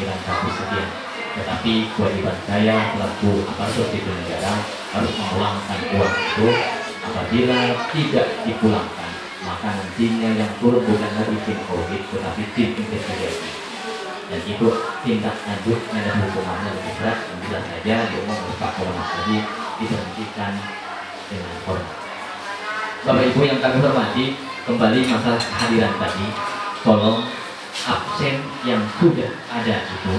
900 sekian. Tetapi kewajiban saya selaku aparatur sipil negara harus memulangkan uang itu. Apabila tidak dipulangkan, maka nantinya yang turun bukan lagi tim audit tetapi tim investigasi. Dan itu tindak lanjutnya dan hukumannya lebih berat. Bila saja diomong oleh Pak Kemenak tadi diberhentikan dengan hormat. Bapak Ibu yang kami hormati, kembali masalah kehadiran tadi, tolong absen yang sudah ada itu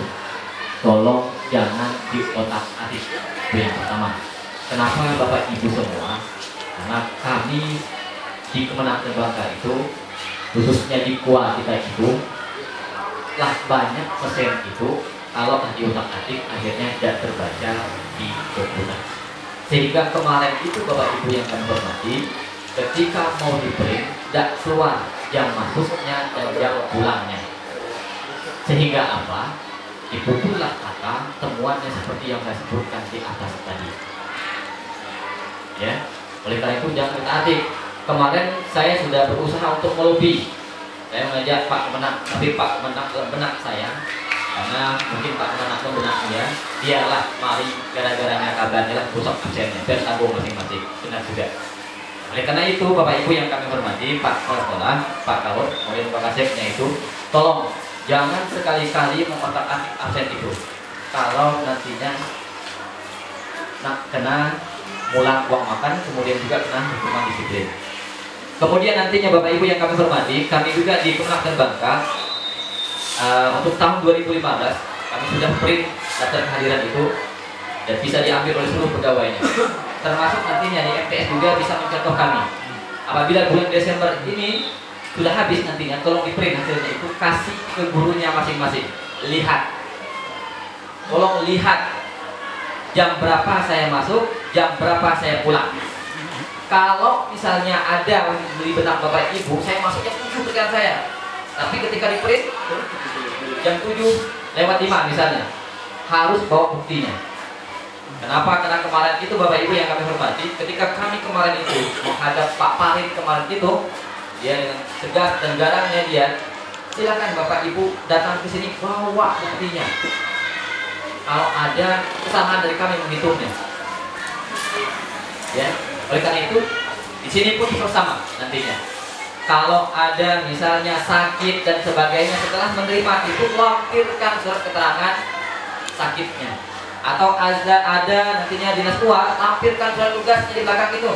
tolong jangan diotak-atik. Itu yang pertama. Kenapa Bapak Ibu semua? Karena kami di Kemenak dan Bangka itu, khususnya di KUA kita itu, lah banyak persen itu kalau diotak-atik akhirnya tidak terbaca di komputer. Sehingga kemarin itu Bapak Ibu yang kami hormati, ketika mau di-print tidak keluar jam masuknya dan jam pulangnya. Sehingga apa? Dipukullah kata temuannya seperti yang saya sebutkan di atas tadi. Ya, oleh karena itu jangan kita-atik. Kemarin saya sudah berusaha untuk melobi. Saya mengajak Pak Kemenak, tapi Pak Kemenak benak saya, karena mungkin Pak Kemenak benak dia. Biarlah, mari gara-garanya kabarnya lah rusak absennya, biar tanggung masing-masing. Benar juga. Oleh karena itu Bapak Ibu yang kami hormati, Pak Kepala Sekolah, Pak Kawut, kemudian Pak Kasepnya itu, tolong jangan sekali-kali mengotak-atik absen itu. Kalau nantinya kena mulang uang makan, kemudian juga kena hukuman disiplin. Kemudian nantinya Bapak Ibu yang kami hormati, kami juga di Kemenak dan Bangka untuk tahun 2015 kami sudah print daftar kehadiran itu dan bisa diambil oleh seluruh pegawainya. Termasuk nantinya di MTS juga bisa mencontoh kami. Apabila bulan Desember ini sudah habis nantinya, tolong di print hasilnya itu, kasih ke gurunya masing-masing. Lihat, tolong lihat jam berapa saya masuk, jam berapa saya pulang. Kalau misalnya ada beli benak Bapak Ibu, saya masuk jam 7 kerjaan saya, tapi ketika di print jam 7:05 misalnya, harus bawa buktinya. Kenapa? Karena kemarin itu Bapak Ibu yang kami hormati, ketika kami kemarin itu menghadap Pak Parin kemarin itu, dia dengan tegas dan garangnya dia, silakan Bapak Ibu datang ke sini bawa buktinya. Kalau ada kesalahan dari kami menghitungnya, ya. Oleh karena itu, di sini pun sama nantinya. Kalau ada misalnya sakit dan sebagainya, setelah menerima itu lampirkan surat keterangan sakitnya. Atau ada nantinya dinas UA, lampirkan surat tugasnya di belakang itu.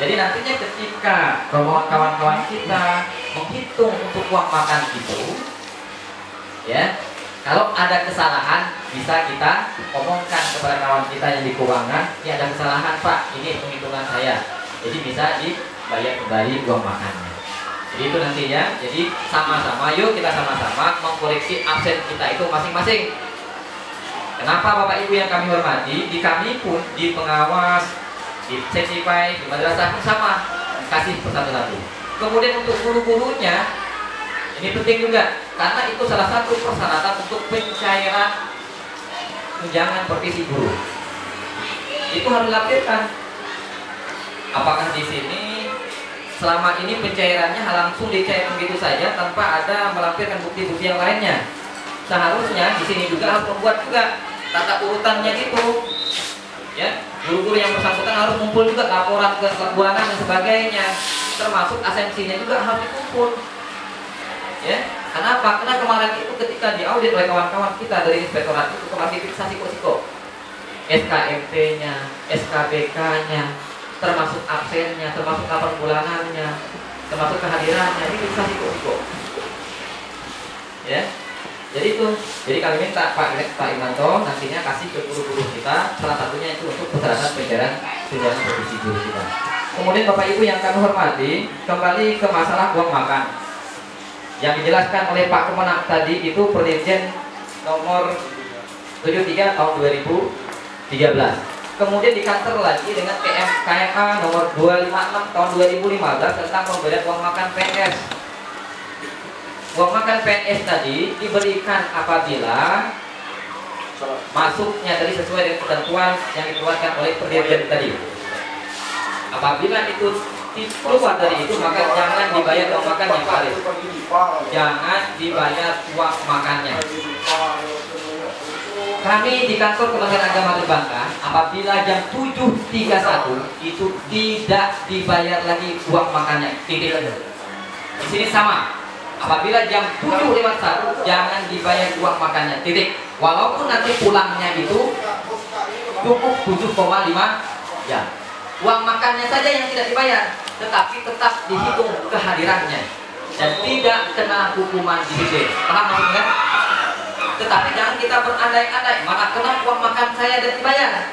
Jadi nantinya ketika kawan-kawan kita menghitung untuk uang makan itu, ya, kalau ada kesalahan bisa kita omongkan kepada kawan kita yang di keuangan, ini ada kesalahan Pak, ini penghitungan saya, jadi bisa dibayar kembali uang makannya. Jadi itu nantinya, jadi sama-sama, yuk kita sama-sama mengkoreksi absen kita itu masing-masing. Kenapa Bapak Ibu yang kami hormati, di kami pun, di pengawas, di Sensify, di madrasah pun sama, kasih satu-satu. Kemudian untuk guru-gurunya, ini penting juga, karena itu salah satu persyaratan untuk pencairan tunjangan provisi guru. Itu harus dilampirkan. Apakah di sini selama ini pencairannya langsung dicairkan begitu saja tanpa ada melampirkan bukti-bukti yang lainnya? Seharusnya di sini juga harus membuat juga tata urutannya gitu. Ya, guru-guru yang bersangkutan harus kumpul juga laporan ke keuangan dan sebagainya, termasuk asensinya juga harus dikumpul. Ya, kenapa? Karena kemarin itu ketika diaudit oleh kawan-kawan kita dari inspektorat itu klasifikasi risiko, SKMT-nya, SKBK-nya, termasuk absennya, termasuk laporan bulanannya, termasuk kehadirannya, ini risiko. Ya, jadi itu. Jadi kami minta Pak Imanto nantinya kasih ke guru-guru kita, salah satunya itu untuk persyaratan pencairan tunjangan provisi guru kita. Kemudian Bapak Ibu yang kami hormati, kembali ke masalah uang makan. Yang dijelaskan oleh Pak Kemenak tadi itu Perdirjen nomor 73 tahun 2013. Kemudian dikantor lagi dengan KMA nomor 256 tahun 2015 tentang pemberian uang makan PNS. Uang makan PNS tadi diberikan apabila masuknya tadi sesuai dengan ketentuan yang dikeluarkan oleh Perdirjen tadi. Apabila itu keluar dari itu, maka jangan dibayar uang makannya, Pak Aris. Jangan dibayar uang makannya. Kami di kantor Kementerian Agama Terbangka, apabila jam 7.31 itu tidak dibayar lagi uang makannya. Titik. Di sini sama. Apabila jam 7.51 jangan dibayar uang makannya. Titik. Walaupun nanti pulangnya itu cukup 7,5 jam. Uang makannya saja yang tidak dibayar, tetapi tetap dihitung kehadirannya dan tidak kena hukuman disiplin. Paham maksudnya? Tetapi jangan kita berandai-andai, mana kena uang makan saya dan dibayar.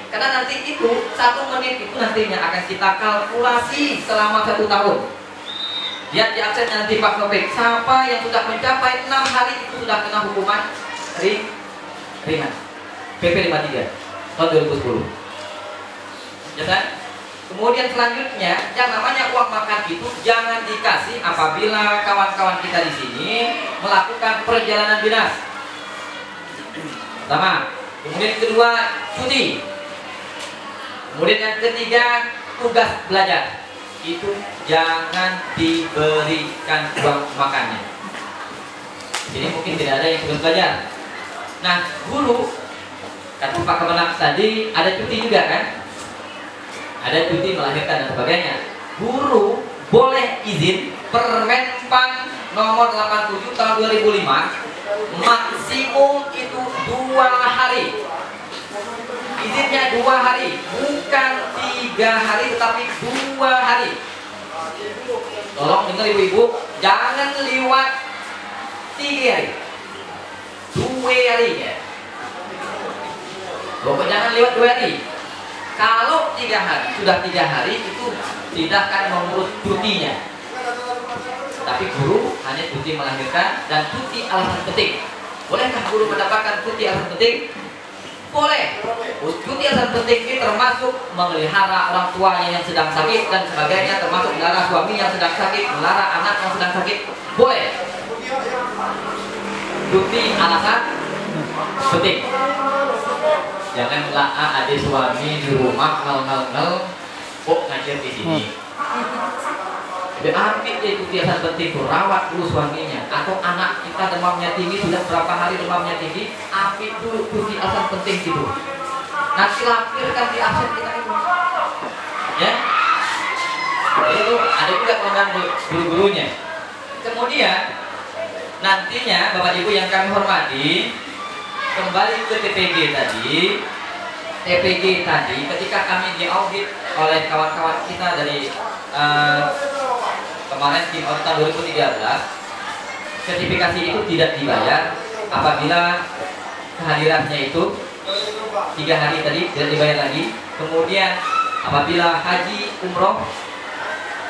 Karena nanti itu 1 menit itu nantinya akan kita kalkulasi selama 1 tahun. Lihat di absennya nanti Pak Topik, siapa yang sudah mencapai 6 hari itu sudah kena hukuman ringan. PP 53 tahun 2010. Ya kan? Kemudian selanjutnya, yang namanya uang makan itu jangan dikasih apabila kawan-kawan kita di sini melakukan perjalanan dinas. Pertama. Kemudian kedua, cuti. Kemudian yang ketiga, tugas belajar. Itu jangan diberikan uang makannya. Jadi mungkin tidak ada yang tugas belajar. Nah, guru, kata Pak Kemenak tadi ada cuti juga kan? Ada cuti melahirkan dan sebagainya. Guru boleh izin Permenpan nomor 87 tahun 2005 maksimum itu 2 hari. Izinnya 2 hari, bukan 3 hari tetapi 2 hari. Tolong dengar ibu-ibu, jangan lewat 3 hari, 2 hari ya. Pokoknya jangan lewat 2 hari. Kalau 3 hari, sudah 3 hari itu tidak akan mengurus cutinya. Tapi guru hanya cuti melahirkan dan cuti alasan penting. Bolehkah guru mendapatkan cuti alasan penting? Boleh. Cuti alasan penting ini termasuk memelihara orang tuanya yang sedang sakit dan sebagainya, termasuk melihara suami yang sedang sakit, melihara anak yang sedang sakit. Boleh. Cuti alasan penting. Janganlah adik suami di rumah ngel-ngel kok ngajar di sini. Ambil dia cuti alasan penting tuh, rawat dulu suaminya. Atau anak kita demamnya tinggi, sudah berapa hari demamnya tinggi, ambil dulu cuti alasan penting gitu. Nanti lampirkan di absen kita itu. Ya. Itu ada juga pelanggan guru-gurunya. Kemudian nantinya Bapak Ibu yang kami hormati, kembali ke TPG tadi. TPG tadi ketika kami diaudit oleh kawan-kawan kita dari kemarin tim audit tahun 2013, sertifikasi itu tidak dibayar apabila kehadirannya itu 3 hari tadi tidak dibayar lagi. Kemudian apabila haji umroh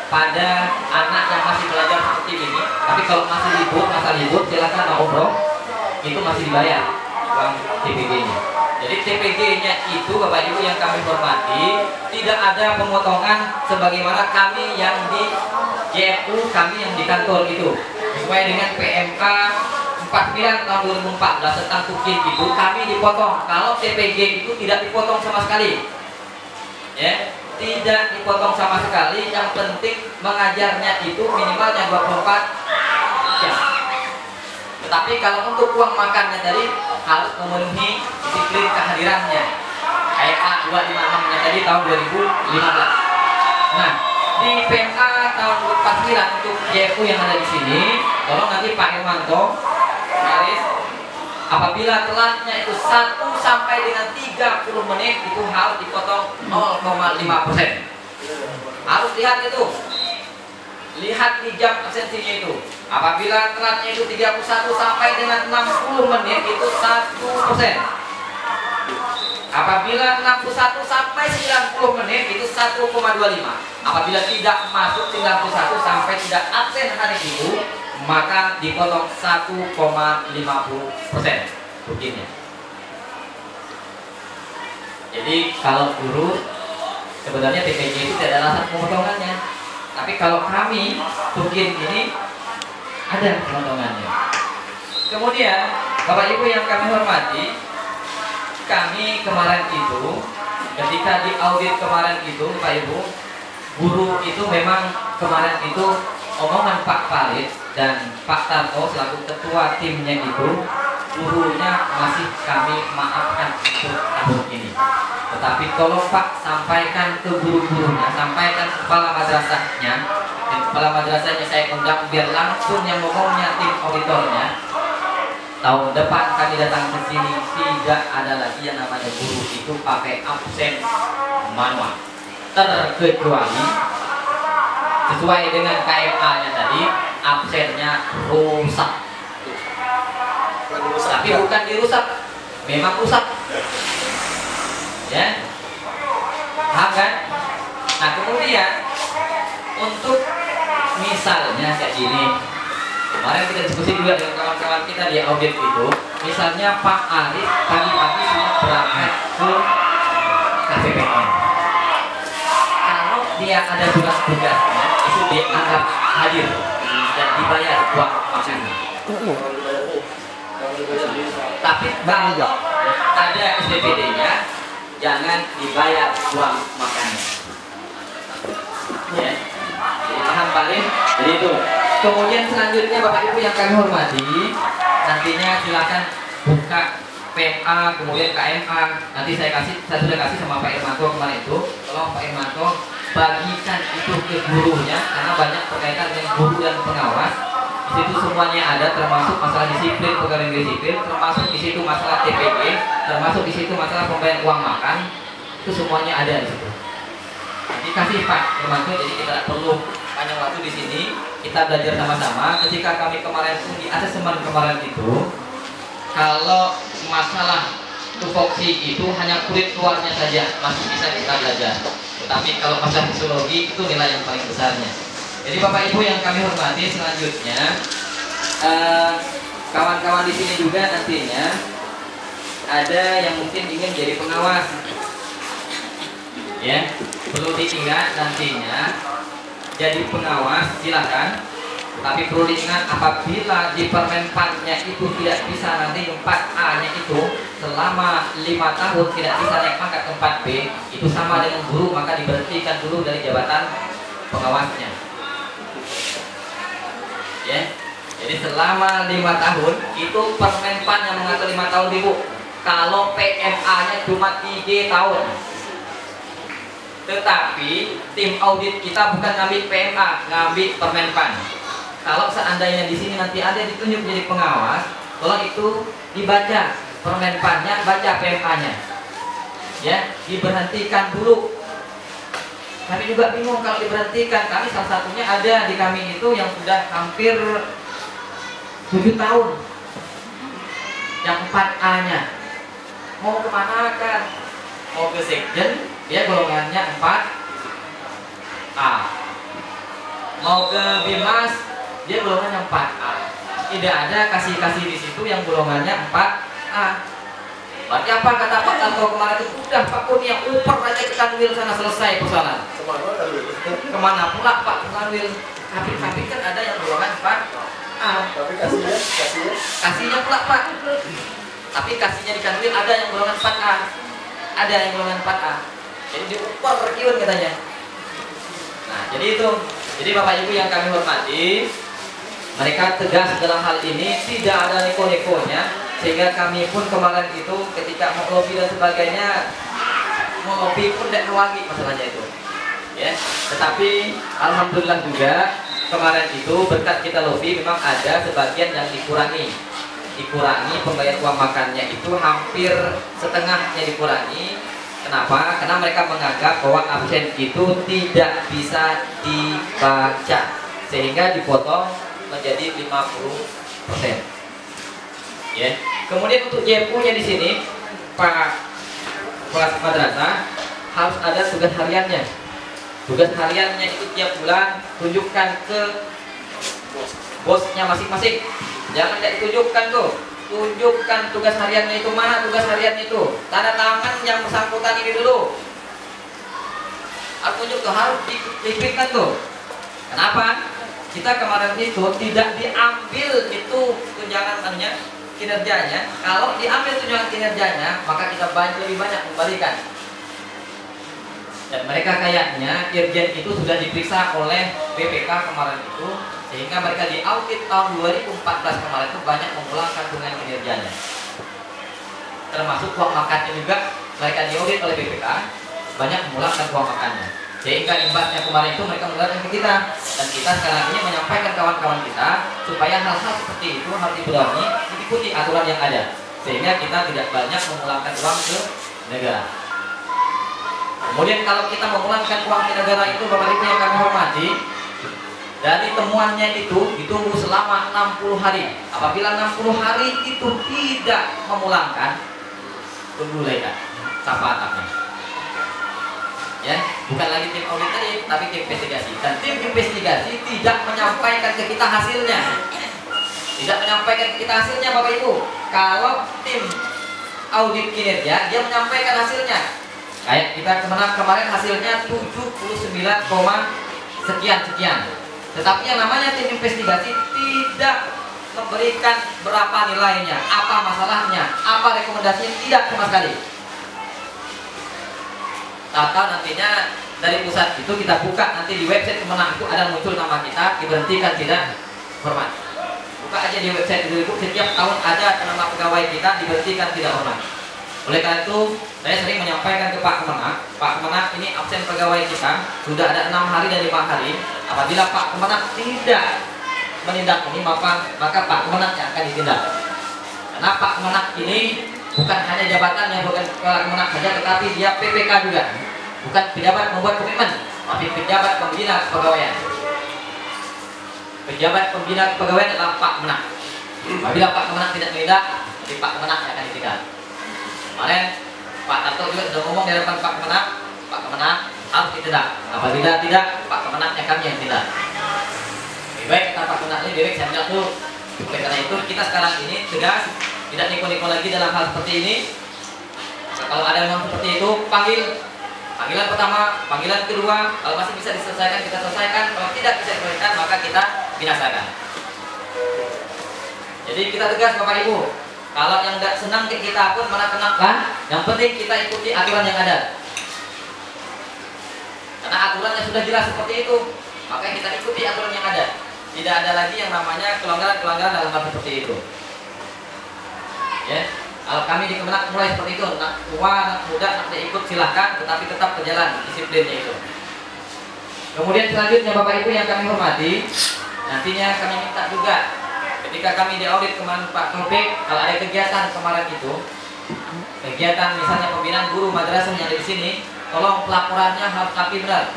pada anak yang masih belajar seperti ini, tapi kalau masih libur, masa libur silakan mau umroh, itu masih dibayar uang TPG-nya. Jadi TPG-nya itu Bapak Ibu yang kami hormati, tidak ada pemotongan sebagaimana kami yang di JFU, kami yang di kantor itu. Sesuai dengan PMK 49 tahun 2014 tentang tukin itu kami dipotong. Kalau TPG itu tidak dipotong sama sekali. Ya, tidak dipotong sama sekali. Yang penting mengajarnya itu minimalnya 24 jam. Tetapi kalau untuk uang makannya tadi harus memenuhi disiplin kehadirannya. Kayak A256-nya tadi tahun 2015. Nah, di PMA tahun 49 untuk JFU yang ada di sini, tolong nanti Pak Irmanto garis, apabila telatnya itu 1 sampai dengan 30 menit itu harus dipotong 0,5%. Harus lihat itu. Lihat di jam absensinya itu. Apabila telatnya itu 31 sampai dengan 60 menit itu 1%. Apabila 61 sampai 90 menit itu 1,25. Apabila tidak masuk 91 sampai tidak absen hari itu, maka dipotong 1,50% rutinnya. Jadi kalau guru sebenarnya TPG itu tidak ada alasan pemotongannya. Tapi kalau kami tukin ini ada pemotongannya. Kemudian Bapak Ibu yang kami hormati, kami kemarin itu ketika di audit kemarin itu Pak Ibu, guru itu memang kemarin itu omongan Pak Farid dan Pak Tarto selaku ketua timnya itu gurunya masih kami maafkan untuk tahun ini. Tetapi tolong Pak, sampaikan ke guru-gurunya, sampaikan ke kepala madrasahnya, dan kepala madrasahnya saya undang biar langsung yang ngomongnya tim auditornya. Tahun depan kami datang ke sini tidak ada lagi yang namanya guru itu pakai absen manual, terkecuali sesuai dengan KMA-nya tadi absennya rusak. Tapi bukan dirusak, memang rusak. Ya, paham kan? Nah kemudian untuk misalnya kayak gini, kemarin kita diskusi juga dengan kawan-kawan kita di audit itu, misalnya Pak Arif pagi-pagi sudah berangkat ke KPPN. Kalau dia ada surat tugasnya, itu dianggap hadir dan dibayar uang makannya. Tapi kalau ada SPPD-nya, jangan dibayar uang makannya. Ya, jadi paham Pak Arif? Jadi itu. Kemudian selanjutnya Bapak Ibu yang kami hormati, nantinya silakan buka PMA, kemudian KMA. Nanti saya sudah kasih sama Pak Irmanto kemarin itu. Tolong Pak Irmanto bagikan itu ke gurunya, karena banyak berkaitan dengan guru dan pengawas. Di situ semuanya ada, termasuk masalah disiplin, pegawai negeri sipil, termasuk di situ masalah TPG, termasuk di situ masalah pembayaran uang makan. Itu semuanya ada di situ. Nanti kasih Pak Irmanto, jadi kita tidak perlu panjang waktu di sini. Kita belajar sama-sama. Ketika kami kemarin pun di asesmen kemarin itu, kalau masalah tupoksi itu hanya kulit luarnya saja masih bisa kita belajar. Tetapi kalau masalah fisiologi itu nilai yang paling besarnya. Jadi Bapak Ibu yang kami hormati, selanjutnya kawan-kawan di sini juga nantinya ada yang mungkin ingin jadi pengawas. Ya, perlu diingat nantinya jadi pengawas silakan, tapi perlu diingat apabila di Permenpannya itu tidak bisa nanti 4A-nya itu selama 5 tahun tidak bisa naik pangkat ke 4B, itu sama dengan guru, maka diberhentikan dulu dari jabatan pengawasnya. Ya, jadi selama 5 tahun itu Permenpan yang mengatur 5 tahun Ibu. Kalau PMA-nya cuma 3 tahun. Tetapi tim audit kita bukan ngambil PMA, ngambil Permenpan. Kalau seandainya di sini nanti ada ditunjuk jadi pengawas, tolong itu dibaca Permenpannya, baca PMA-nya. Ya, diberhentikan dulu. Kami juga bingung kalau diberhentikan. Kami salah satunya ada di kami itu yang sudah hampir 7 tahun. Yang 4A-nya. Mau kemana kan? Mau ke sekjen, dia golongannya 4A. Mau ke Bimas, dia golongannya 4A. Tidak ada kasih-kasih di situ yang golongannya 4A. Berarti apa kata Pak Tanto kemarin itu? Udah Pak Kurnia uper aja ke Kanwil sana, selesai persoalan. Kemana pula Pak Kanwil? Tapi kan ada yang golongan 4A. Tapi kasihnya pula Pak. Tapi kasihnya di Kanwil ada yang golongan 4A. Ada yang golongan 4A. Jadi diuper kiun katanya. Nah, jadi itu. Jadi Bapak Ibu yang kami hormati, mereka tegas dalam hal ini, tidak ada neko-nekonya. Sehingga kami pun kemarin itu ketika mau lobby dan sebagainya, mau lobby pun tidak wangi masalahnya itu. Ya, tetapi alhamdulillah juga kemarin itu berkat kita lobby memang ada sebagian yang dikurangi pembayaran uang makannya itu hampir setengahnya dikurangi. Kenapa? Karena mereka menganggap bahwa absen itu tidak bisa dibaca sehingga dipotong menjadi 50%. Ya. Kemudian untuk JPU-nya di sini, Pak Kepala Madrasah harus ada tugas hariannya. Tugas hariannya itu tiap bulan tunjukkan ke bosnya masing-masing. Jangan tidak ditunjukkan tuh. Tunjukkan tugas hariannya itu, mana tugas hariannya itu. Tanda tangan yang bersangkutan ini dulu. Harus tunjuk tuh, harus diberikan tuh. Kenapa? Kita kemarin itu tidak diambil itu tunjangan kinerjanya. Kalau diambil tunjangan kinerjanya, maka kita lebih banyak membalikan. Dan mereka kayaknya Irjen itu sudah diperiksa oleh BPK kemarin itu Sehingga mereka di audit tahun 2014 kemarin itu banyak memulangkan dengan kinerjanya. Termasuk uang makannya juga mereka diaudit oleh BPK, banyak memulangkan uang makannya. Sehingga imbasnya kemarin itu mereka mengeluarkan ke kita, dan kita sekarang ini menyampaikan kawan-kawan kita supaya hal-hal seperti itu harus dipedomi, diikuti aturan yang ada, sehingga kita tidak banyak memulangkan uang ke negara. Kemudian kalau kita memulangkan uang ke negara itu, Bapak Ibu yang kami hormati, dari temuannya itu ditunggu selama 60 hari. Apabila 60 hari itu tidak memulangkan, tunggu lagi sapa atapnya. Ya, bukan lagi tim audit tadi, tapi tim investigasi. Dan tim investigasi tidak menyampaikan ke kita hasilnya. Tidak menyampaikan ke kita hasilnya, Bapak Ibu. Kalau tim audit kinerja, dia menyampaikan hasilnya. Kayak kita kemarin hasilnya 79, sekian. Tetapi yang namanya tim investigasi tidak memberikan berapa nilainya, apa masalahnya, apa rekomendasinya, tidak sama sekali. Atau nantinya dari pusat itu kita buka nanti di website Kemenang itu ada muncul nama kita, diberhentikan tidak hormat. Buka aja di website itu, setiap tahun ada nama pegawai kita diberhentikan tidak hormat. Oleh karena itu saya sering menyampaikan ke Pak Kemenang ini absen pegawai kita sudah ada 6 hari dan 5 hari. Apabila Pak Kemenang tidak menindak ini, maka Pak Kemenang yang akan ditindak. Karena Pak Kemenang ini bukan hanya jabatan yang bukan Pak Kemenang saja, tetapi dia PPK juga. Bukan pejabat membuat komitmen, tapi pejabat pembina kepegawaian. Pejabat pembina kepegawaian adalah Pak Kemenang. Apabila Pak Kemenang tidak menindak, nanti Pak Kemenang yang akan ditindak. Kemarin Pak Tarto juga sudah ngomong di hadapan Pak Kemenang harus ditindak. Apabila tidak, Pak Kemenang kami yang tindak. Lebih baik kata Pak Kemenang ini, saya bilang dulu. Oleh karena itu kita sekarang ini tegas, tidak niko-niko lagi dalam hal seperti ini. Kalau ada yang seperti itu, panggilan pertama, panggilan kedua, kalau masih bisa diselesaikan kita selesaikan, kalau tidak bisa diselesaikan maka kita binasakan. Jadi kita tegas Bapak Ibu. Kalau yang tidak senang ke kita pun malah kenakan, yang penting kita ikuti aturan yang ada. Karena aturannya sudah jelas seperti itu, maka kita ikuti aturan yang ada. Tidak ada lagi yang namanya kelanggaran dalam hal seperti itu. Ya, kalau kami di Kemenang mulai seperti itu, anak tua, anak muda, anak ikut silahkan, tetapi tetap berjalan disiplinnya itu. Kemudian selanjutnya Bapak Ibu yang kami hormati, nantinya kami minta juga. Ketika kami diaudit kemarin Pak Taufik, kalau ada kegiatan kemarin itu, kegiatan misalnya pembinaan guru madrasah yang ada di sini, tolong pelaporannya harus rapi benar,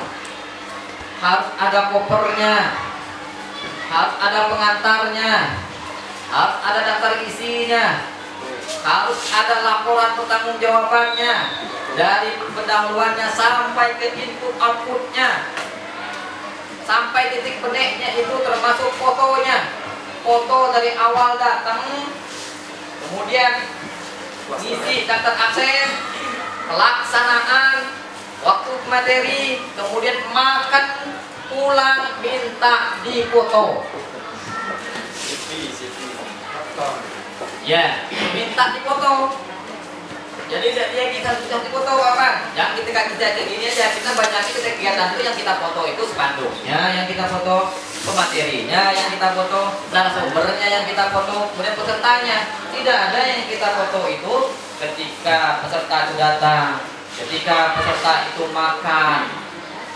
harus ada kopernya, harus ada pengantarnya, harus ada daftar isinya, harus ada laporan pertanggungjawabannya dari pendahuluannya sampai ke input outputnya, sampai titik peniknya itu termasuk fotonya. Foto dari awal datang, kemudian isi daftar absen, pelaksanaan, waktu materi, kemudian makan, pulang, minta difoto. Ya, minta difoto. Jadi dia kita sudah difoto apa? Yang ketika kita kayak gini aja, kita banyak kegiatan itu yang kita foto itu spanduknya, yang kita foto pematerinya, yang kita foto narasumbernya, yang kita foto kemudian pesertanya. Tidak ada yang kita foto itu ketika peserta itu datang, ketika peserta itu makan,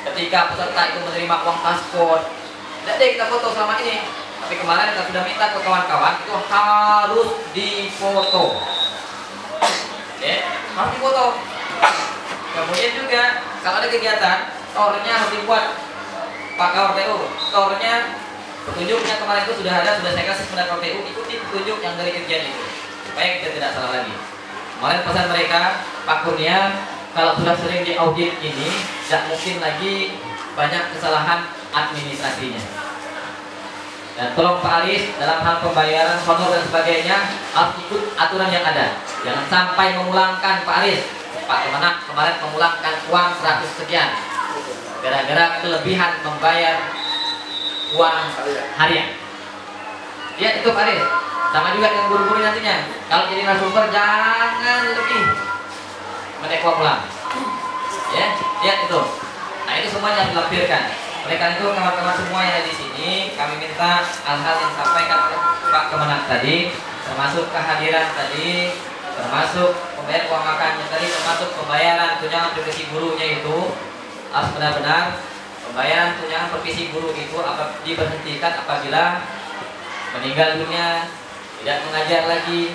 ketika peserta itu menerima uang paspor. Tidak ada yang kita foto selama ini. Tapi kemarin kita sudah minta ke kawan-kawan itu harus difoto. Harus difoto. Kemudian juga kalau ada kegiatan, tornya harus dibuat. Pak Kawar PU, tornya petunjuknya kemarin itu sudah ada, sudah saya kasih kepada PU, ikuti petunjuk yang dari kegiatan itu supaya kita tidak salah lagi. Kemarin pesan mereka, Pak Kurnia, kalau sudah sering diaudit ini, tidak mungkin lagi banyak kesalahan administrasinya. Dan tolong Pak Aris dalam hal pembayaran honor dan sebagainya harus ikut aturan yang ada. Jangan sampai memulangkan Pak Aris. Pak Kemenang kemarin memulangkan uang 100 sekian gara-gara kelebihan membayar uang harian. Lihat itu Pak Aris. Sama juga dengan guru-guru nantinya. Kalau jadi narasumber jangan lebih menek uang pulang. Ya, lihat itu. Nah itu semuanya harus dilampirkan. Oleh karena itu kawan-kawan semua yang ada di sini, kami minta hal-hal yang disampaikan oleh Pak Kemenang tadi, termasuk kehadiran tadi, termasuk pembayaran uang makannya tadi, termasuk pembayaran tunjangan profesi gurunya itu harus benar-benar pembayaran tunjangan profesi guru itu diberhentikan apabila meninggal dunia, tidak mengajar lagi,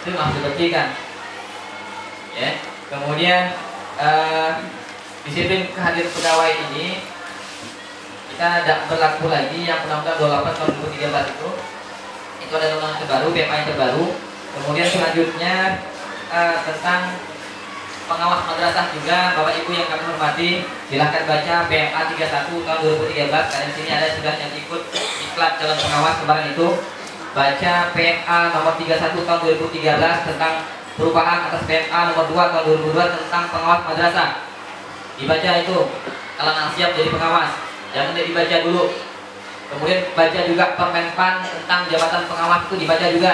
itu harus diberhentikan. Ya. Kemudian disiplin kehadiran pegawai ini kita tidak berlaku lagi yang Undang-Undang 28 tahun 2013 itu ada undang-undang terbaru, PMA yang terbaru. Kemudian selanjutnya tentang pengawas madrasah juga, Bapak Ibu yang kami hormati, silahkan baca PMA 31 tahun 2013. Karena di sini ada sudah yang ikut iklan calon pengawas kemarin itu. Baca PMA nomor 31 tahun 2013 tentang perubahan atas PMA nomor 2 tahun 2002 tentang pengawas madrasah. Dibaca itu kalau siap jadi pengawas, jangan dibaca dulu. Kemudian baca juga Permenpan tentang jabatan pengawas itu dibaca juga.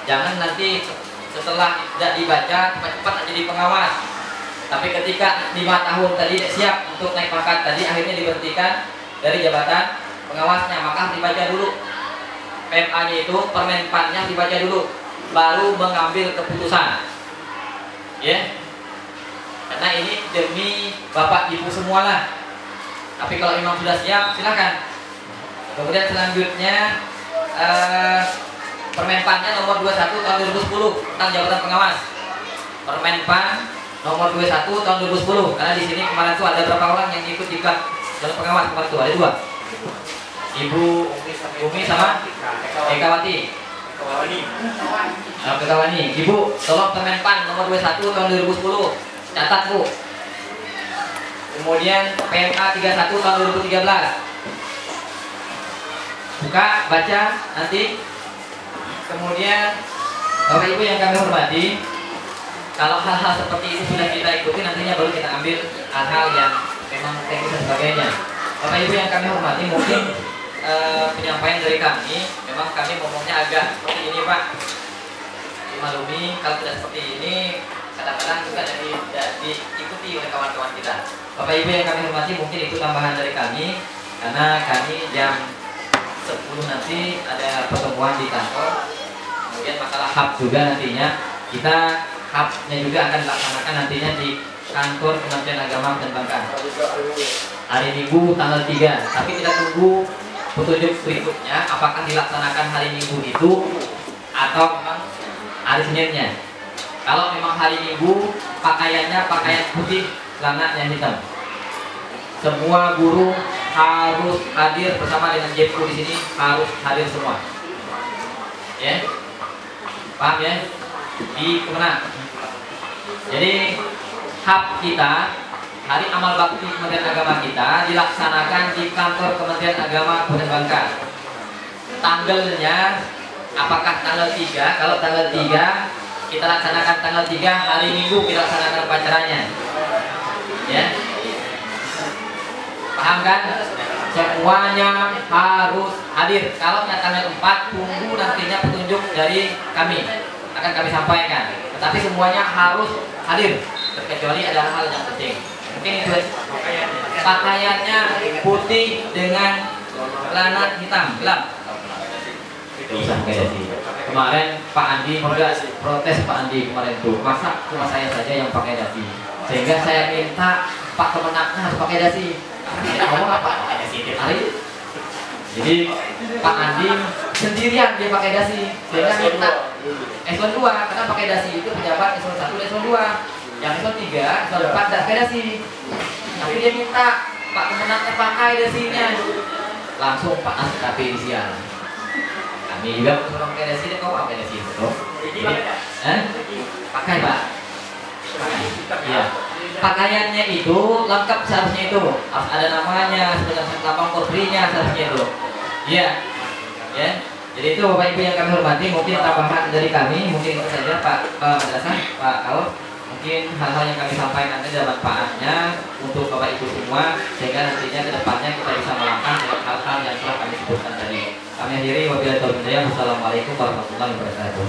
Jangan nanti setelah tidak dibaca cepat-cepat jadi pengawas. Tapi ketika 5 tahun tadi siap untuk naik pangkat tadi, akhirnya diberhentikan dari jabatan pengawasnya, maka dibaca dulu PMA-nya itu, Permenpannya dibaca dulu, baru mengambil keputusan. Ya. Karena ini demi Bapak Ibu semua lah. Tapi kalau memang sudah siap, silakan. Kemudian selanjutnya Permenpannya nomor 21 tahun 2010 tentang jabatan pengawas. Permenpan nomor 21 tahun 2010. Karena di sini kemarin tuh ada berapa orang yang ikut jika jabatan pengawas kemarin tuh ada 2. Ibu Umi sama Ekawati. Ekawati. Ibu, tolong Permenpan nomor 21 tahun 2010. Catat, Bu. Kemudian PMA 31 tahun 2013. Buka, baca nanti. Kemudian Bapak Ibu yang kami hormati, kalau hal-hal seperti itu sudah kita ikuti, nantinya baru kita ambil hal-hal yang memang teknis dan sebagainya. Bapak Ibu yang kami hormati, mungkin penyampaian dari kami, memang kami ngomongnya agak seperti ini, Pak. Dimaklumi kalau tidak seperti ini, kadang-kadang juga tidak diikuti oleh kawan-kawan kita. Bapak Ibu yang kami hormati, mungkin itu tambahan dari kami, karena kami jam 10 nanti ada pertemuan di kantor. Kemudian masalah hub juga nantinya, kita hubnya juga akan dilaksanakan nantinya di kantor Kementerian Agama dan Bangka hari Minggu tanggal 3. Tapi kita tunggu petunjuk berikutnya apakah dilaksanakan hari Minggu itu atau memang hari Seninnya. Kalau memang hari Minggu, pakaiannya pakaian putih, celana yang hitam. Semua guru harus hadir bersama dengan JPU di sini, harus hadir semua. Ya, paham ya? Di Kemenang. Jadi hub kita, hari amal bakti Kementerian Agama kita dilaksanakan di kantor Kementerian Agama Kabupaten Bangka. Tanggalnya apakah tanggal 3? Kalau tanggal 3 kita laksanakan tanggal 3 hari Minggu kita laksanakan upacaranya. Ya. Paham kan? Semuanya harus hadir. Kalau tanggal 4 tunggu nantinya petunjuk dari kami, akan kami sampaikan. Tetapi semuanya harus hadir, terkecuali ada hal yang penting. Mungkin itu pakaiannya putih dengan celana hitam gelap. Usah kayak sih. Kemarin Pak Andi juga protes, Pak Andi kemarin tuh, masa cuma saya saja yang pakai dasi, sehingga saya minta Pak Kemenangnya harus pakai dasi. Ngomong apa? Pakai dasi tiap hari. Jadi Pak Andi sendirian dia pakai dasi, sehingga minta eselon 2 karena pakai dasi itu pejabat eselon 1 dan eselon 2, yang eselon 3, eselon 4 tidak pakai dasi. Tapi dia minta Pak Kemenangnya pakai dasinya, langsung Pak Andi tapi di siang. Kami juga suruh pakai dasi, dia kok pakai dasi itu? Pakai Pak. Iya. Pakaiannya itu lengkap seharusnya itu, harus ada namanya, sebenarnya lapang korprinya seharusnya itu. Iya. Ya. Jadi itu Bapak Ibu yang kami hormati, mungkin tambahan dari kami, mungkin itu saja Pak Madrasah, Pak Kalau. Mungkin hal-hal yang kami sampaikan nanti ada manfaatnya untuk Bapak Ibu semua, sehingga nantinya ke depannya kita bisa melangkah dengan hal-hal yang telah kami sebutkan tadi. Kami akhiri, wabillahi taufiq wal hidayah. Wassalamualaikum warahmatullahi wabarakatuh.